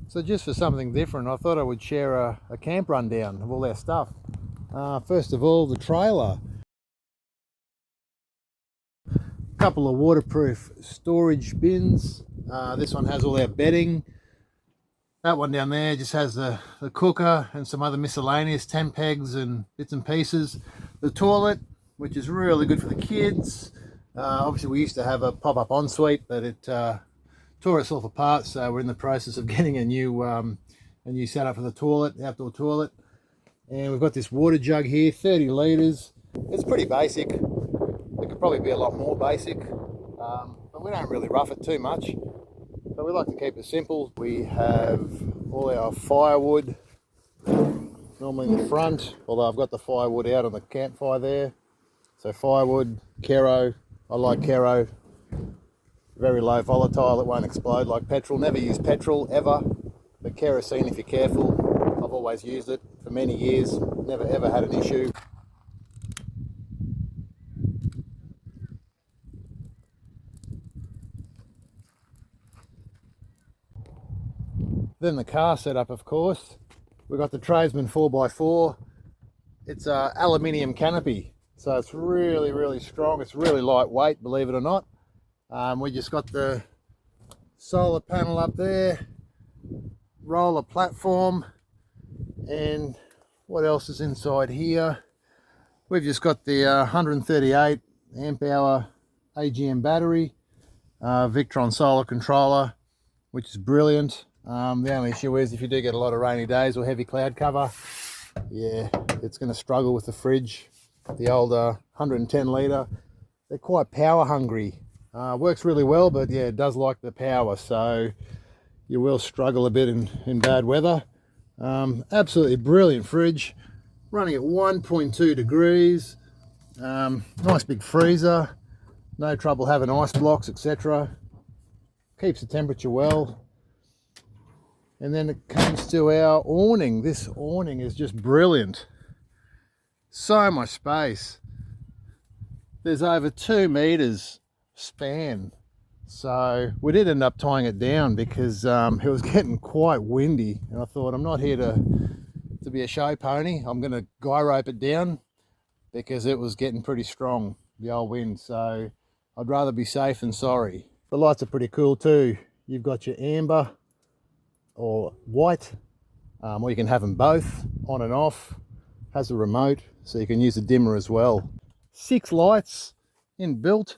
So just for something different, I thought I would share a camp rundown of all our stuff. First of all, the trailer. A couple of waterproof storage bins. This one has all our bedding. That one down there just has the cooker and some other miscellaneous tent pegs and bits and pieces. The toilet, which is really good for the kids. Obviously we used to have a pop-up ensuite, but it tore itself apart, so we're in the process of getting a new setup for the toilet, outdoor toilet. And we've got this water jug here, 30 litres. It's pretty basic. It could probably be a lot more basic, but we don't really rough it too much. So we like to keep it simple. We have all our firewood, normally in the front, although I've got the firewood out on the campfire there. So firewood, Kero, I like Kero. Very low volatile, it won't explode like petrol. Never use petrol ever, but kerosene if you're careful. I've always used it for many years, never ever had an issue. Then the car setup, of course. We've got the Tradesman 4x4. It's an aluminium canopy, so it's really, really strong. It's really lightweight, believe it or not. We just got the solar panel up there, roller platform, and what else is inside here? We've just got the 138 amp hour AGM battery, Victron solar controller, which is brilliant. The only issue is if you do get a lot of rainy days or heavy cloud cover, yeah, it's going to struggle with the fridge. The old 110 litre, they're quite power hungry. Works really well, but yeah, it does like the power, so you will struggle a bit in bad weather. Absolutely brilliant fridge, running at 1.2 degrees. Nice big freezer, no trouble having ice blocks, etc. Keeps the temperature well. And then it comes to our awning. This awning is just brilliant. So much space. There's over 2 meters span. So we did end up tying it down because it was getting quite windy. And I thought, I'm not here to be a show pony. I'm going to guy rope it down because it was getting pretty strong, the old wind. So I'd rather be safe than sorry. The lights are pretty cool too. You've got your amber or white, or you can have them both on and off. Has a remote, so you can use a dimmer as well. 6 lights inbuilt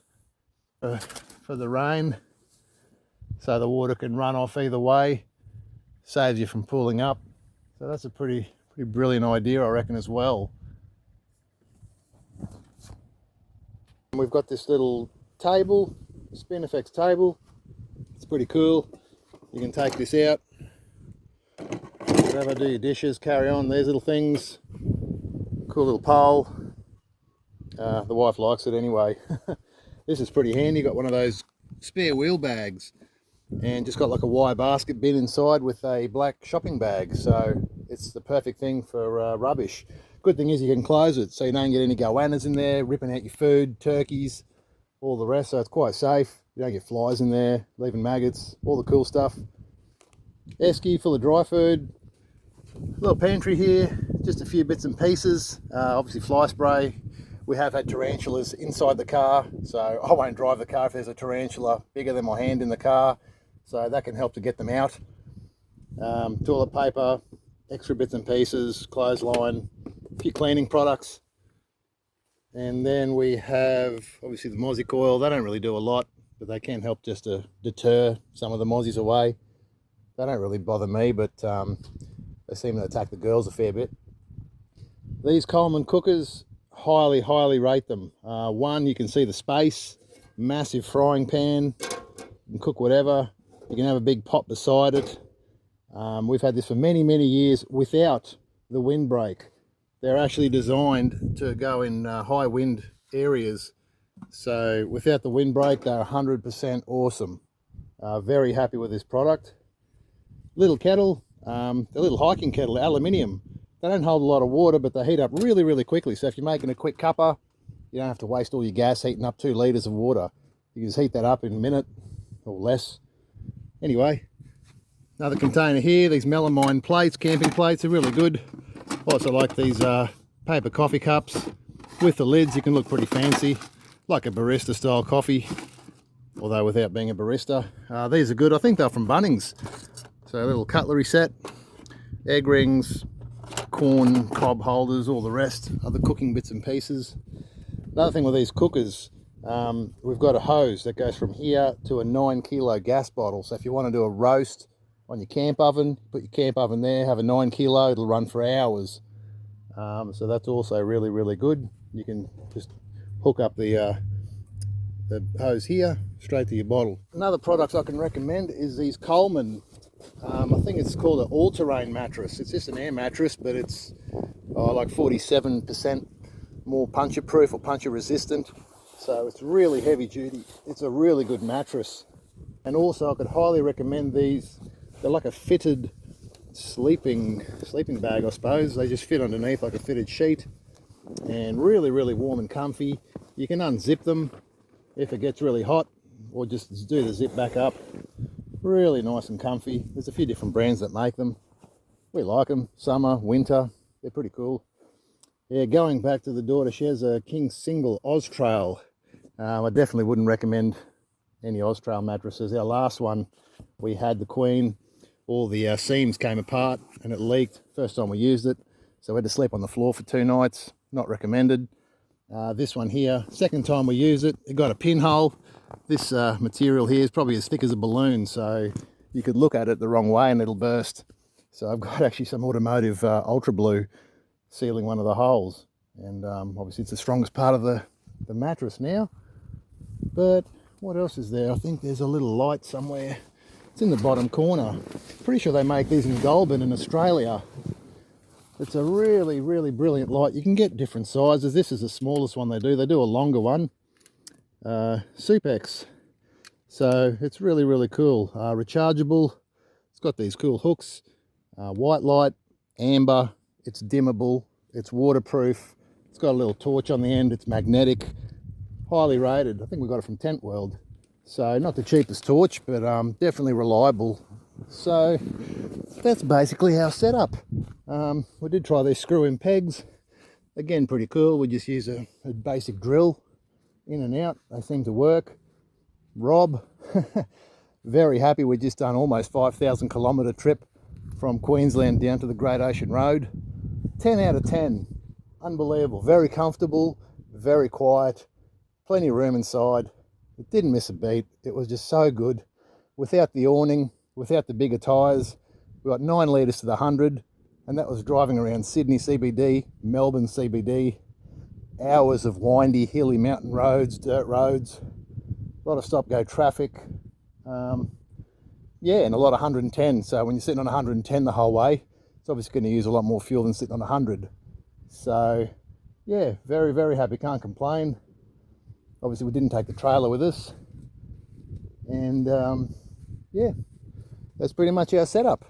for the rain, so the water can run off either way. Saves you from pooling up. So that's a pretty brilliant idea, I reckon, as well. We've got this little table, Spinifex table. It's pretty cool. You can take this out, whatever, do your dishes, carry on, these little things. Cool little pole. The wife likes it anyway. This is pretty handy. Got one of those spare wheel bags and just got like a wire basket bin inside with a black shopping bag, so it's the perfect thing for rubbish. Good thing is you can close it so you don't get any goannas in there ripping out your food, turkeys, all the rest, so it's quite safe. You don't get flies in there, leaving maggots, all the cool stuff. Esky full of dry food. Little pantry here, just a few bits and pieces. Obviously fly spray. We have had tarantulas inside the car, so I won't drive the car if there's a tarantula bigger than my hand in the car, so that can help to get them out. Toilet paper, extra bits and pieces, clothesline, a few cleaning products. And then we have obviously the mozzie coil. They don't really do a lot, but they can help just to deter some of the mozzies away. They don't really bother me, but they seem to attack the girls a fair bit. These Coleman cookers, highly rate them. One, you can see the space, massive frying pan, you can cook whatever. You can have a big pot beside it. We've had this for many years without the windbreak. They're actually designed to go in high wind areas, so without the windbreak they're 100% awesome. Very happy with this product. Little kettle, the little hiking kettle, aluminium. They don't hold a lot of water, but they heat up really quickly. So if you're making a quick cuppa, you don't have to waste all your gas heating up 2 litres of water. You can just heat that up in a minute or less. Anyway, Another container here, these melamine plates, camping plates, are really good. Also like these paper coffee cups with the lids. You can look pretty fancy, like a barista style coffee, although without being a barista. These are good. I think they're from Bunnings. So a little cutlery set, egg rings, corn cob holders, all the rest, other cooking bits and pieces. Another thing with these cookers, we've got a hose that goes from here to a 9 kilo gas bottle. So if you want to do a roast on your camp oven, put your camp oven there, have a 9 kilo, it'll run for hours. So that's also really, really good. You can just hook up the hose here straight to your bottle. Another product I can recommend is these Coleman, I think it's called an all-terrain mattress. It's just an air mattress, but it's like 47% more puncture proof or puncture resistant, so it's really heavy duty. It's a really good mattress. And also I could highly recommend these. They're like a fitted sleeping bag, I suppose. They just fit underneath like a fitted sheet, and really, really warm and comfy. You can unzip them if it gets really hot, or just do the zip back up. Really nice and comfy. There's a few different brands that make them. We like them. Summer, winter, they're pretty cool. Yeah, going back to the daughter, she has a King Single Austrail. I definitely wouldn't recommend any Austrail mattresses. Our last one, we had the Queen, all the seams came apart and it leaked first time we used it, so we had to sleep on the floor for 2 nights. Not recommended. This one here, second time we use it, it got a pinhole. This material here is probably as thick as a balloon, so you could look at it the wrong way and it'll burst. So I've got actually some automotive Ultra Blue sealing one of the holes, and obviously it's the strongest part of the mattress now. But what else is there? I think there's a little light somewhere. It's in the bottom corner. Pretty sure they make these in Goulburn in Australia. It's a really, really brilliant light. You can get different sizes. This is the smallest one they do. They do a longer one. Supex. So it's really, really cool. Rechargeable. It's got these cool hooks. White light, amber. It's dimmable. It's waterproof. It's got a little torch on the end. It's magnetic. Highly rated. I think we got it from Tent World. So not the cheapest torch, but definitely reliable. So that's basically our setup. We did try these screw-in pegs. Again, pretty cool. We just use a basic drill in and out. They seem to work. Rob, very happy. We've just done almost 5,000 kilometre trip from Queensland down to the Great Ocean Road. 10 out of 10. Unbelievable. Very comfortable, very quiet, plenty of room inside. It didn't miss a beat. It was just so good. Without the awning, without the bigger tyres. We got 9 litres to the 100, and that was driving around Sydney CBD, Melbourne CBD. Hours of windy, hilly mountain roads, dirt roads. A lot of stop-go traffic. Yeah, and a lot of 110. So when you're sitting on 110 the whole way, it's obviously going to use a lot more fuel than sitting on 100. So yeah, very, very happy. Can't complain. Obviously we didn't take the trailer with us. And yeah, that's pretty much our setup.